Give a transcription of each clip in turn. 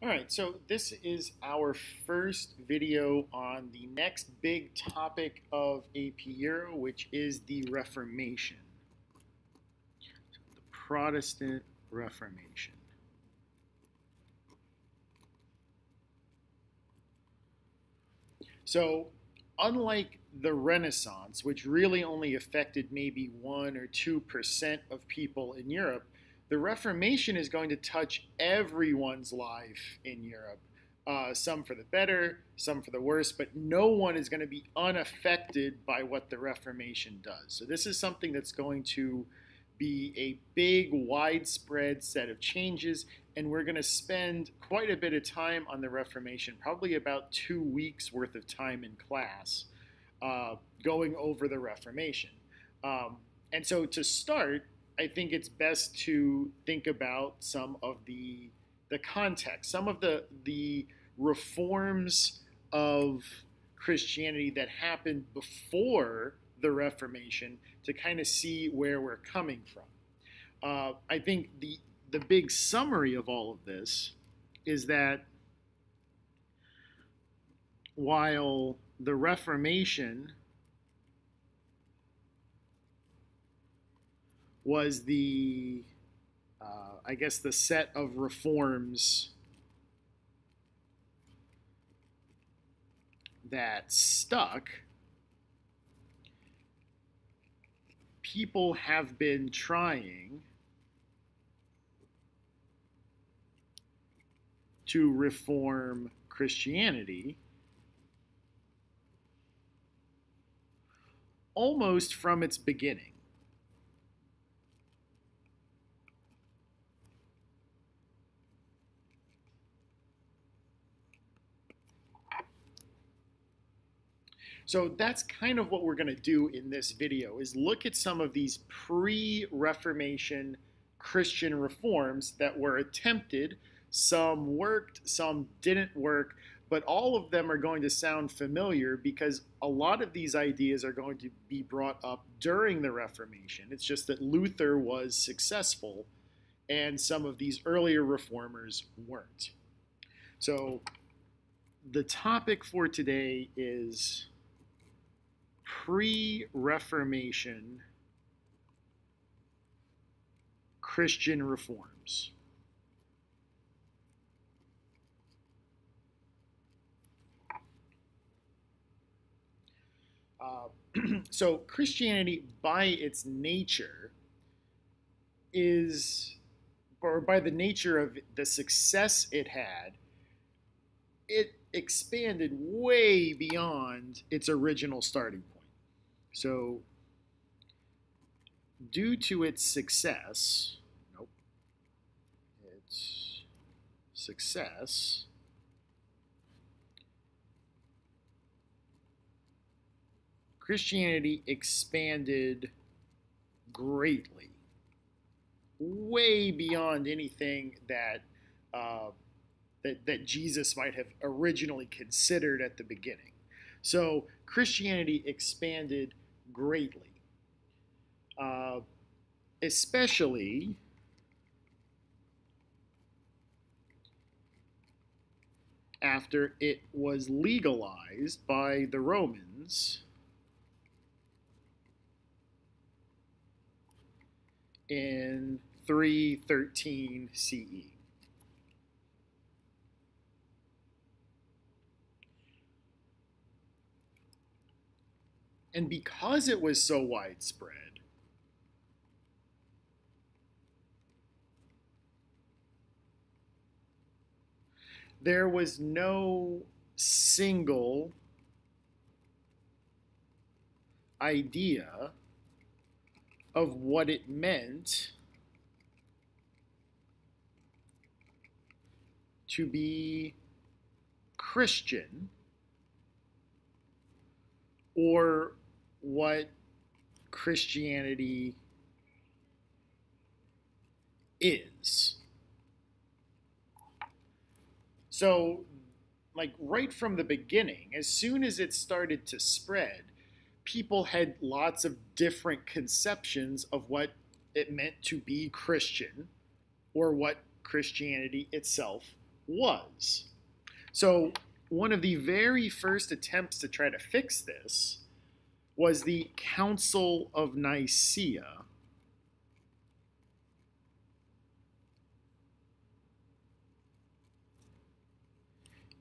All right, so this is our first video on the next big topic of AP Euro, which is the Reformation, so the Protestant Reformation. So, unlike the Renaissance, which really only affected maybe 1 or 2% of people in Europe, the Reformation is going to touch everyone's life in Europe. Some for the better, some for the worse, but no one is going to be unaffected by what the Reformation does. So, this is something that's going to be a big, widespread set of changes, and we're going to spend quite a bit of time on the Reformation, probably about 2 weeks worth of time in class, going over the Reformation. And so to start, I think it's best to think about some of the context, some of the reforms of Christianity that happened before the Reformation to kind of see where we're coming from. I think the big summary of all of this is that while the Reformation was I guess, the set of reforms that stuck, people have been trying to reform Christianity almost from its beginning. So that's kind of what we're going to do in this video, is look at some of these pre-Reformation Christian reforms that were attempted. Some worked, some didn't work, but all of them are going to sound familiar because a lot of these ideas are going to be brought up during the Reformation. It's just that Luther was successful and some of these earlier reformers weren't. So the topic for today is pre-Reformation Christian reforms. So Christianity, by its nature, or by the nature of the success it had, it expanded way beyond its original starting point. So, due to its success, Christianity expanded greatly, way beyond anything that Jesus might have originally considered at the beginning. So Christianity expanded greatly, especially after it was legalized by the Romans in 313 CE. And because it was so widespread, there was no single idea of what it meant to be Christian, or what Christianity is. So, like, right from the beginning, as soon as it started to spread, people had lots of different conceptions of what it meant to be Christian, or what Christianity itself was. So one of the very first attempts to try to fix this was the Council of Nicaea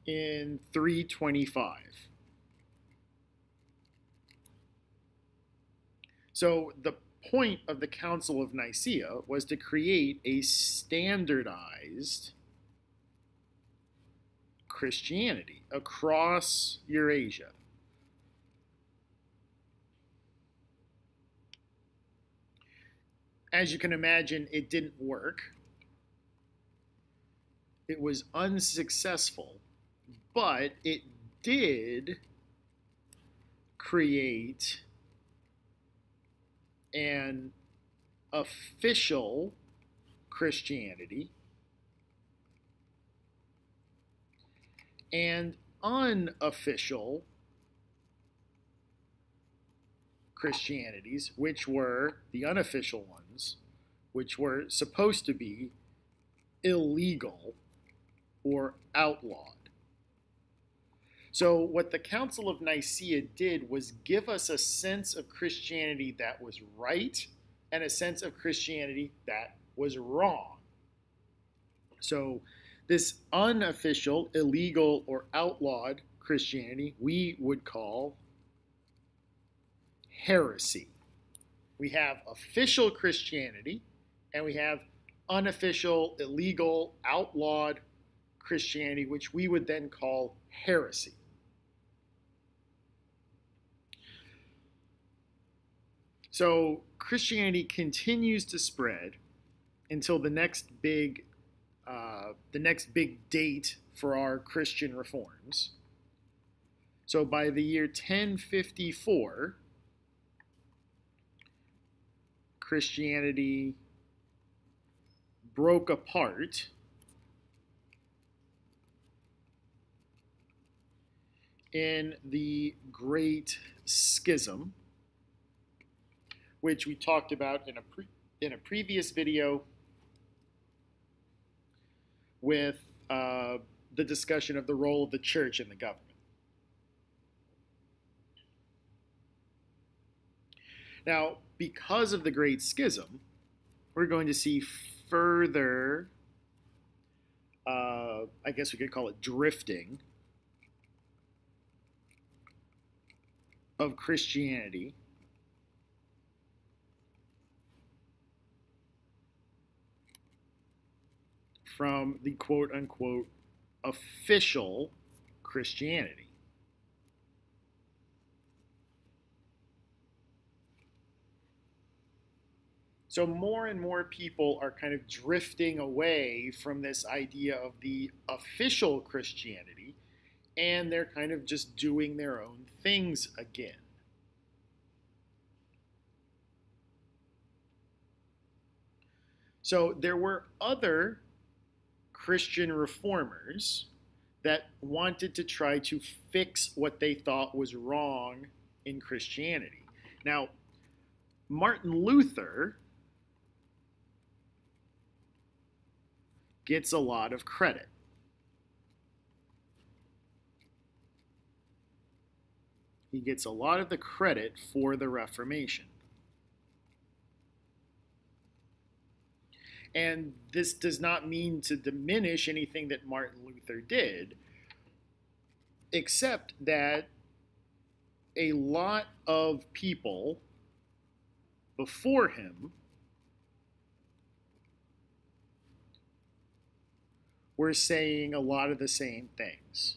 in 325. So the point of the Council of Nicaea was to create a standardized Christianity across Eurasia. As you can imagine, it didn't work. It was unsuccessful, but it did create an official Christianity and unofficial Christianities, which were the unofficial ones, which were supposed to be illegal or outlawed. So what the Council of Nicaea did was give us a sense of Christianity that was right and a sense of Christianity that was wrong. So this unofficial, illegal, or outlawed Christianity we would call heresy. We have official Christianity and we have unofficial, illegal, outlawed Christianity, which we would then call heresy. So Christianity continues to spread until the next big date for our Christian reforms. So by the year 1054, Christianity broke apart in the Great Schism, which we talked about in a previous video with the discussion of the role of the church in the government. Now, because of the Great Schism, we're going to see further, I guess we could call it drifting, of Christianity from the quote-unquote official Christianity. So more and more people are kind of drifting away from this idea of the official Christianity, and they're kind of just doing their own things again. So there were other Christian reformers that wanted to try to fix what they thought was wrong in Christianity. Now, Martin Luther gets a lot of credit. He gets a lot of the credit for the Reformation. And this does not mean to diminish anything that Martin Luther did, except that a lot of people before him were saying a lot of the same things.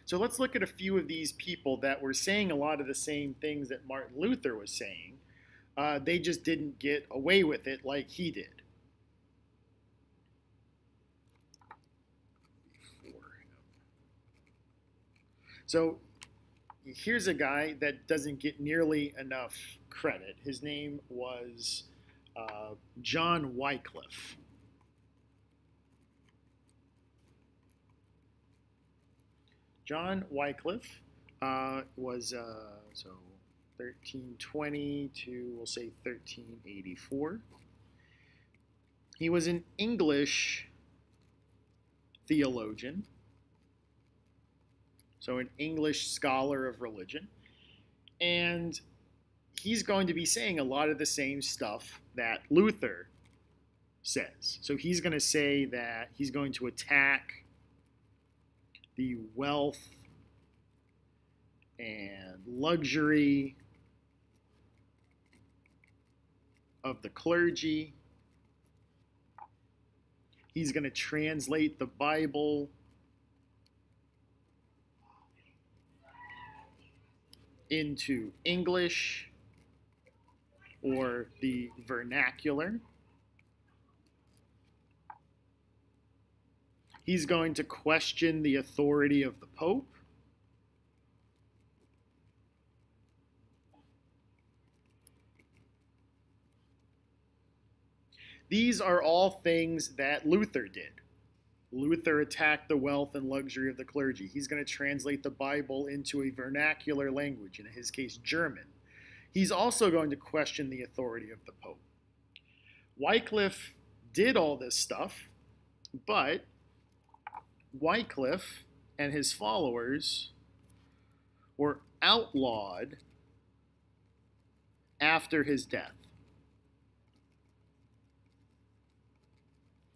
So let's look at a few of these people that were saying a lot of the same things that Martin Luther was saying. They just didn't get away with it like he did. So here's a guy that doesn't get nearly enough credit. His name was John Wycliffe. John Wycliffe was, 1320 to, we'll say, 1384. He was an English theologian, so an English scholar of religion, and he's going to be saying a lot of the same stuff that Luther says. So he's going to say that he's going to attack the wealth and luxury of the clergy. He's going to translate the Bible into English or the vernacular. He's going to question the authority of the Pope. These are all things that Luther did. Luther attacked the wealth and luxury of the clergy. He's going to translate the Bible into a vernacular language, in his case, German. He's also going to question the authority of the Pope. Wycliffe did all this stuff, but Wycliffe and his followers were outlawed after his death.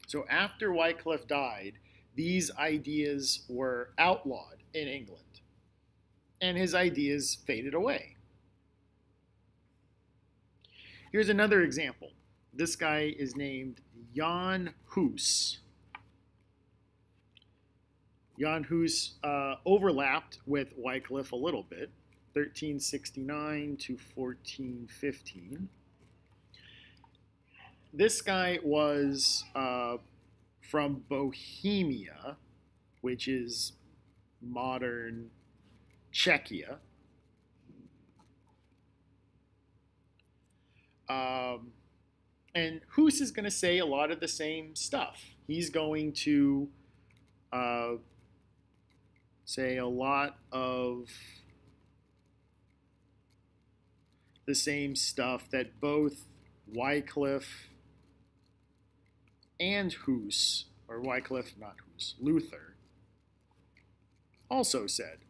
So after Wycliffe died, these ideas were outlawed in England, and his ideas faded away. Here's another example. This guy is named Jan Hus. Jan Hus overlapped with Wycliffe a little bit, 1369 to 1415. This guy was from Bohemia, which is modern Czechia. And Hus is going to say a lot of the same stuff. He's going to say a lot of the same stuff that both Wycliffe and Hus, or Wycliffe, not Hus, Luther, also said.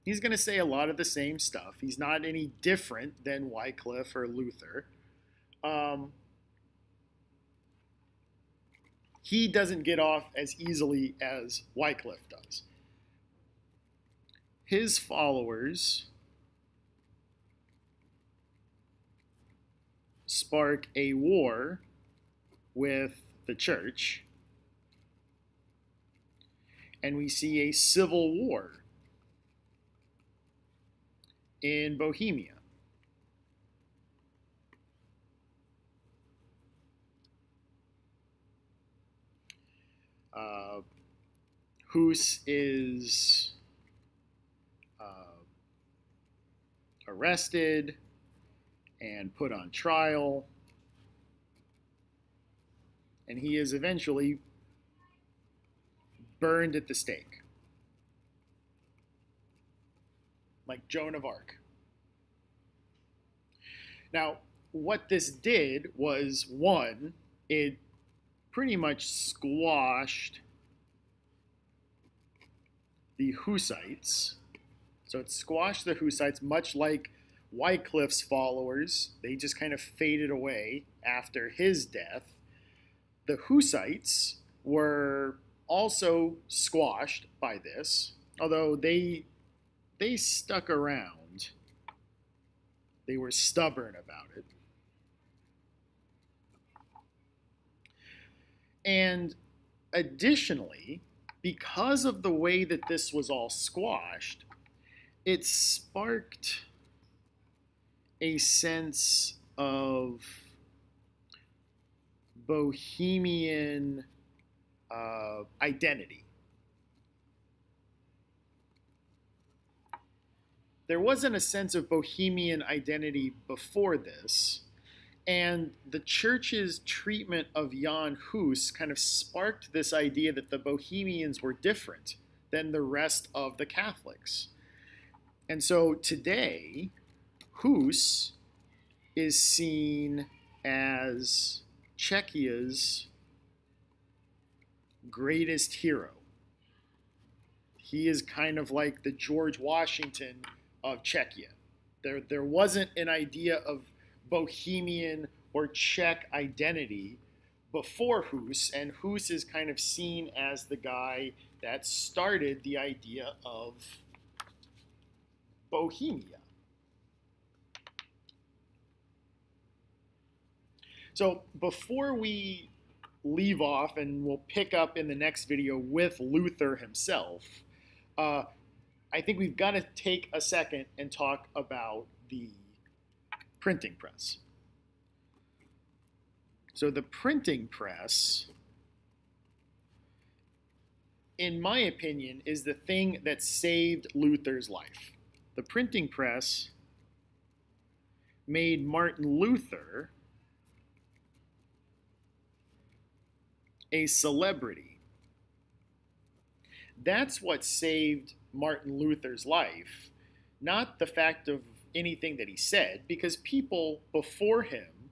He's going to say a lot of the same stuff. He's not any different than Wycliffe or Luther. He doesn't get off as easily as Wycliffe does. His followers spark a war with the church, and we see a civil war in Bohemia. Hus is arrested and put on trial, and he is eventually burned at the stake, like Joan of Arc. Now, what this did was, one, it pretty much squashed the Hussites. So it squashed the Hussites, much like Wycliffe's followers. They just kind of faded away after his death. The Hussites were also squashed by this, although they stuck around. They were stubborn about it. And additionally, because of the way that this was all squashed, it sparked a sense of Bohemian identity. There wasn't a sense of Bohemian identity before this, and the church's treatment of Jan Hus kind of sparked this idea that the Bohemians were different than the rest of the Catholics. And so today, Hus is seen as Czechia's greatest hero. He is kind of like the George Washington of Czechia. There wasn't an idea of Bohemian or Czech identity before Hus, and Hus is kind of seen as the guy that started the idea of Bohemia. So before we leave off, and we'll pick up in the next video with Luther himself, I think we've got to take a second and talk about the printing press. So the printing press, in my opinion, is the thing that saved Luther's life. The printing press made Martin Luther a celebrity. That's what saved Martin Luther's life, not the fact of anything that he said, because people before him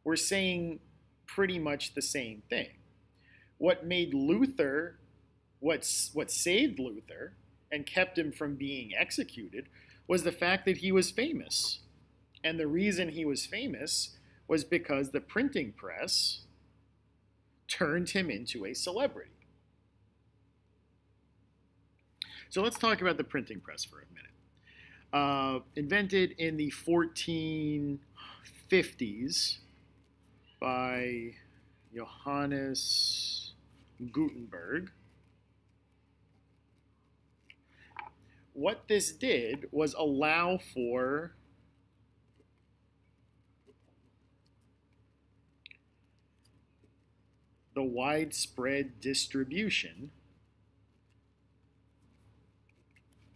were saying pretty much the same thing. What made Luther, what saved Luther and kept him from being executed was the fact that he was famous. And the reason he was famous was because the printing press turned him into a celebrity. So let's talk about the printing press for a minute. Invented in the 1450s by Johannes Gutenberg. What this did was allow for the widespread distribution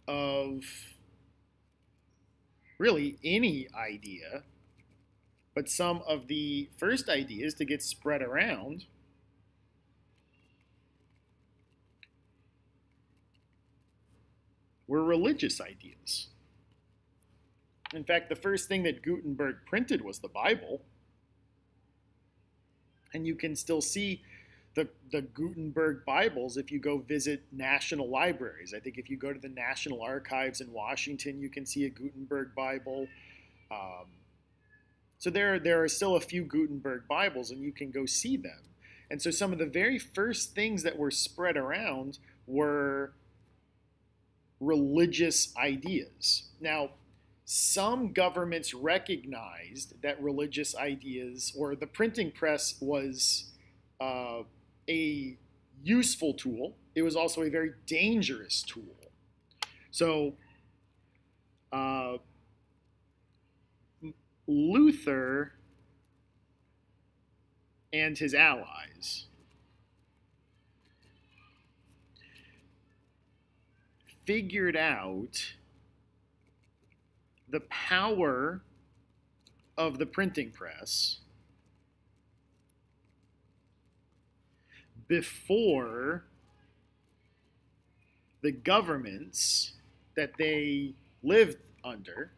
of really any idea, but some of the first ideas to get spread around were religious ideas. In fact, the first thing that Gutenberg printed was the Bible. And you can still see the Gutenberg Bibles if you go visit national libraries. I think if you go to the National Archives in Washington, you can see a Gutenberg Bible. So there are still a few Gutenberg Bibles, and you can go see them. And so some of the very first things that were spread around were religious ideas. Now, some governments recognized that religious ideas, or the printing press, was a useful tool. It was also a very dangerous tool. So Luther and his allies figured out the power of the printing press before the governments that they lived under,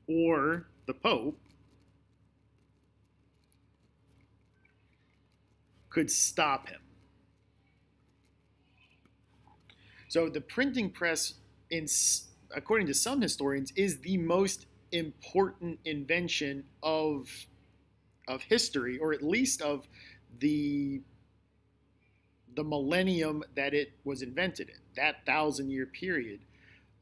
or the Pope, could stop him. So the printing press, according to some historians, is the most important invention of history, or at least of the millennium that it was invented in, that 1,000-year period.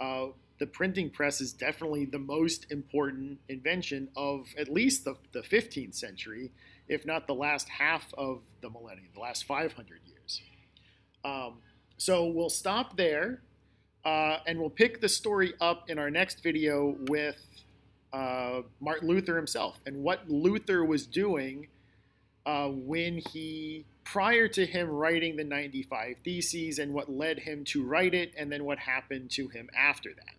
The printing press is definitely the most important invention of at least the 15th century, if not the last half of the millennium, the last 500 years. So we'll stop there, and we'll pick the story up in our next video with Martin Luther himself and what Luther was doing when prior to him writing the 95 Theses, and what led him to write it, and then what happened to him after that.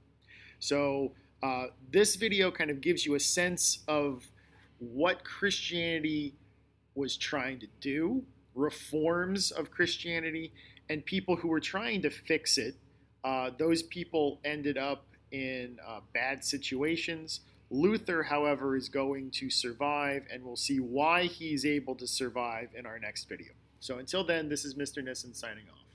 So this video kind of gives you a sense of what Christianity was trying to do, reforms of Christianity, and people who were trying to fix it Those people ended up in bad situations. Luther, however, is going to survive, and we'll see why he's able to survive in our next video. So until then, this is Mr. Nissen signing off.